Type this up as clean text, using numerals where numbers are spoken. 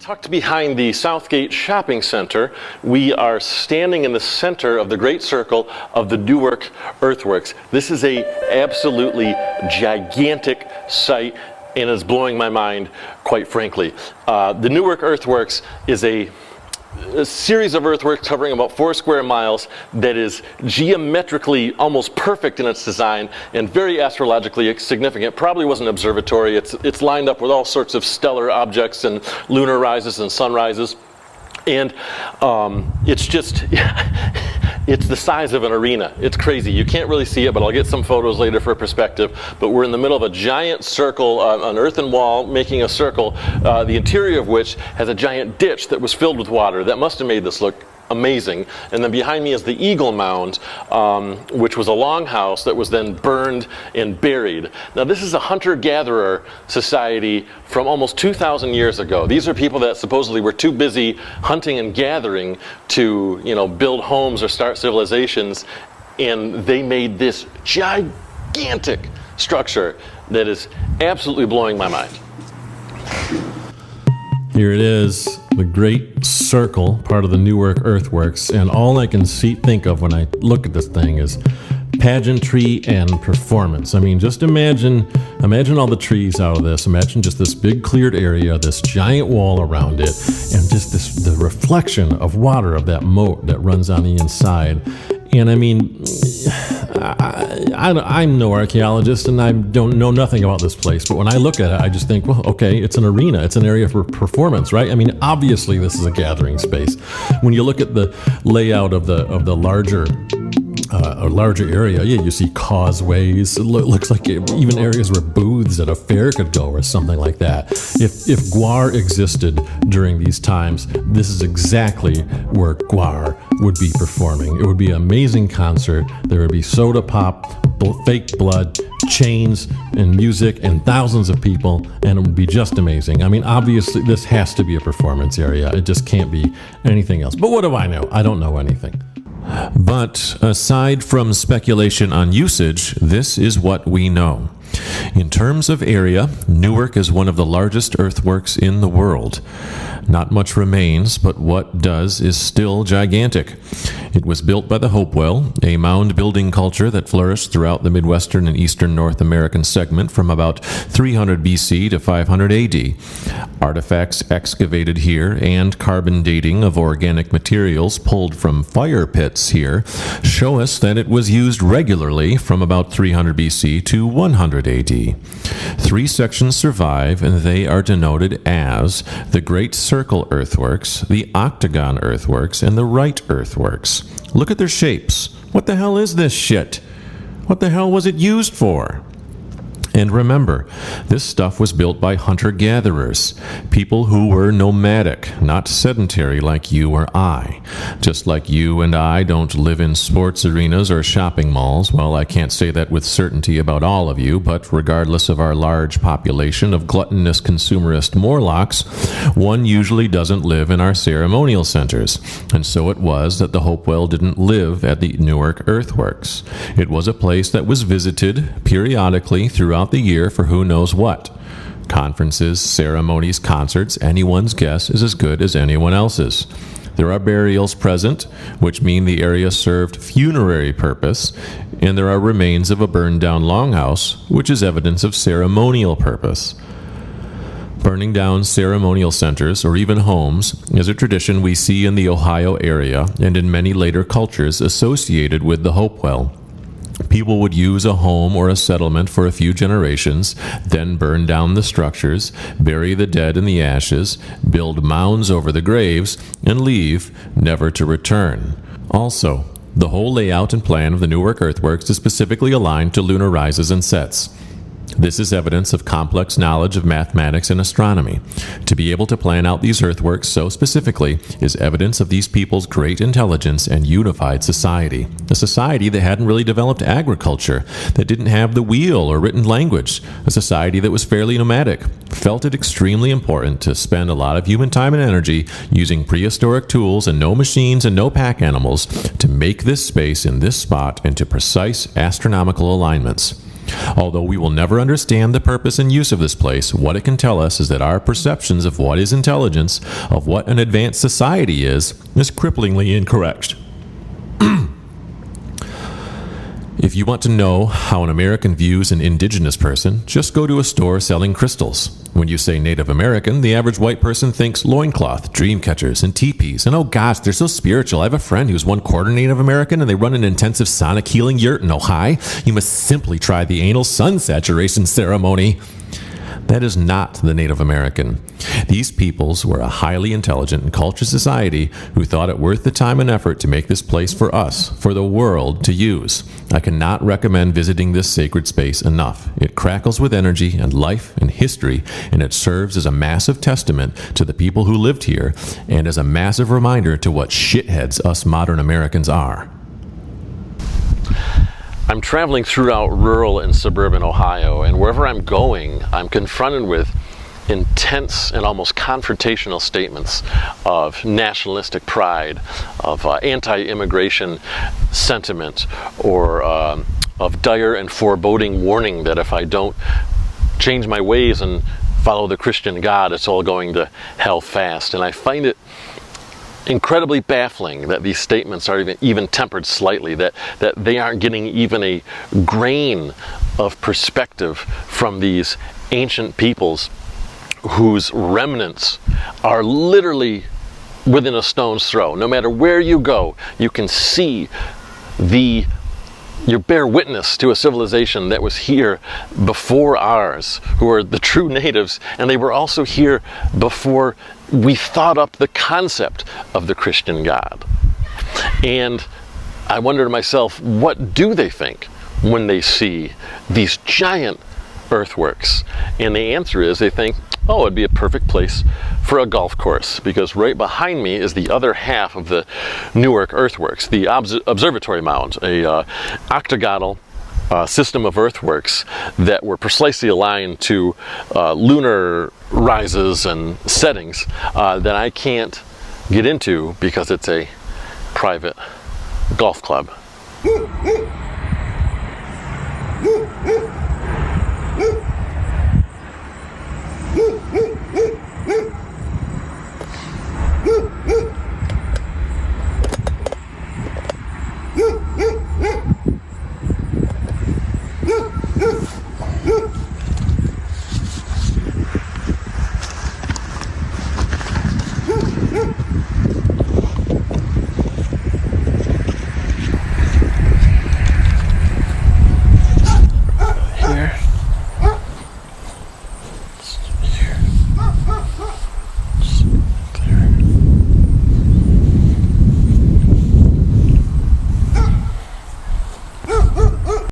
Tucked behind the Southgate Shopping Center, we are standing in the center of the great circle of the Newark Earthworks. This is a absolutely gigantic site and is blowing my mind, quite frankly. The Newark Earthworks is a series of earthworks covering about 4 square miles that is geometrically almost perfect in its design and very astrologically significant. Probably was an observatory. It's lined up with all sorts of stellar objects and lunar rises and sunrises. And it's just, it's the size of an arena. It's crazy. You can't really see it, but I'll get some photos later for perspective. But we're in the middle of a giant circle, an earthen wall making a circle, the interior of which has a giant ditch that was filled with water. That must have made this look amazing. And then behind me is the Eagle Mound, which was a longhouse that was then burned and buried. Now this is a hunter-gatherer society from almost 2,000 years ago. These are people that supposedly were too busy hunting and gathering to, build homes or start civilizations, and they made this gigantic structure that is absolutely blowing my mind. Here it is, the Great Circle, part of the Newark Earthworks, and all I can think of when I look at this thing is pageantry and performance. I mean, just imagine all the trees out of this. Imagine just this big cleared area, this giant wall around it, and just the reflection of water of that moat that runs on the inside. And I mean, I'm no archaeologist and I don't know nothing about this place, but when I look at it, I just think, well, okay, it's an arena. It's an area for performance, right? I mean, obviously this is a gathering space. When you look at the layout of the larger area, you see causeways. It looks like even areas where booths at a fair could go or something like that. If Gwar existed during these times, this is exactly where Gwar would be performing. It would be an amazing concert. There would be soda pop, fake blood, chains, and music, and thousands of people, and it would be just amazing. I mean, obviously, this has to be a performance area. It just can't be anything else. But what do I know? I don't know anything. But aside from speculation on usage, this is what we know. In terms of area, Newark is one of the largest earthworks in the world. Not much remains, but what does is still gigantic. It was built by the Hopewell, a mound building culture that flourished throughout the Midwestern and Eastern North American segment from about 300 BC to 500 AD. Artifacts excavated here and carbon dating of organic materials pulled from fire pits here show us that it was used regularly from about 300 BC to 100 AD. 3 sections survive, and they are denoted as the Great Circle Earthworks, the Octagon Earthworks, and the Right Earthworks. Look at their shapes. What the hell is this shit? What the hell was it used for? And remember, this stuff was built by hunter-gatherers, people who were nomadic, not sedentary like you or I. Just like you and I don't live in sports arenas or shopping malls. Well, I can't say that with certainty about all of you, but regardless of our large population of gluttonous consumerist Morlocks, one usually doesn't live in our ceremonial centers. And so it was that the Hopewell didn't live at the Newark Earthworks. It was a place that was visited periodically throughout the year for who knows what. Conferences, ceremonies, concerts, anyone's guess is as good as anyone else's. There are burials present, which mean the area served funerary purpose, and there are remains of a burned-down longhouse, which is evidence of ceremonial purpose. Burning down ceremonial centers, or even homes, is a tradition we see in the Ohio area and in many later cultures associated with the Hopewell. People would use a home or a settlement for a few generations, then burn down the structures, bury the dead in the ashes, build mounds over the graves, and leave, never to return. Also, the whole layout and plan of the Newark Earthworks is specifically aligned to lunar rises and sets. This is evidence of complex knowledge of mathematics and astronomy. To be able to plan out these earthworks so specifically is evidence of these people's great intelligence and unified society. A society that hadn't really developed agriculture, that didn't have the wheel or written language, a society that was fairly nomadic, felt it extremely important to spend a lot of human time and energy using prehistoric tools and no machines and no pack animals to make this space in this spot into precise astronomical alignments. Although we will never understand the purpose and use of this place, what it can tell us is that our perceptions of what is intelligence, of what an advanced society is cripplingly incorrect. If you want to know how an American views an indigenous person, just go to a store selling crystals. When you say Native American, the average white person thinks loincloth, dream catchers, and teepees. And oh gosh, they're so spiritual. I have a friend who's 1/4 Native American, and they run an intensive sonic healing yurt in Ohio. You must simply try the anal sun saturation ceremony. That is not the Native American. These peoples were a highly intelligent and cultured society who thought it worth the time and effort to make this place for us, for the world to use. I cannot recommend visiting this sacred space enough. It crackles with energy and life and history, and it serves as a massive testament to the people who lived here and as a massive reminder to what shitheads us modern Americans are. I'm traveling throughout rural and suburban Ohio, and wherever I'm going, I'm confronted with intense and almost confrontational statements of nationalistic pride, of anti-immigration sentiment, or of dire and foreboding warning that if I don't change my ways and follow the Christian God, it's all going to hell fast. And I find it incredibly baffling that these statements are even tempered slightly, that they aren't getting even a grain of perspective from these ancient peoples whose remnants are literally within a stone's throw. No matter where you go, you can see you bear witness to a civilization that was here before ours, who are the true natives, and they were also here before we thought up the concept of the Christian God. And I wonder to myself, what do they think when they see these giant earthworks? And the answer is they think, oh, it'd be a perfect place for a golf course, because right behind me is the other half of the Newark Earthworks, the observatory mound, a octagonal system of earthworks that were precisely aligned to lunar rises and settings that I can't get into because it's a private golf club.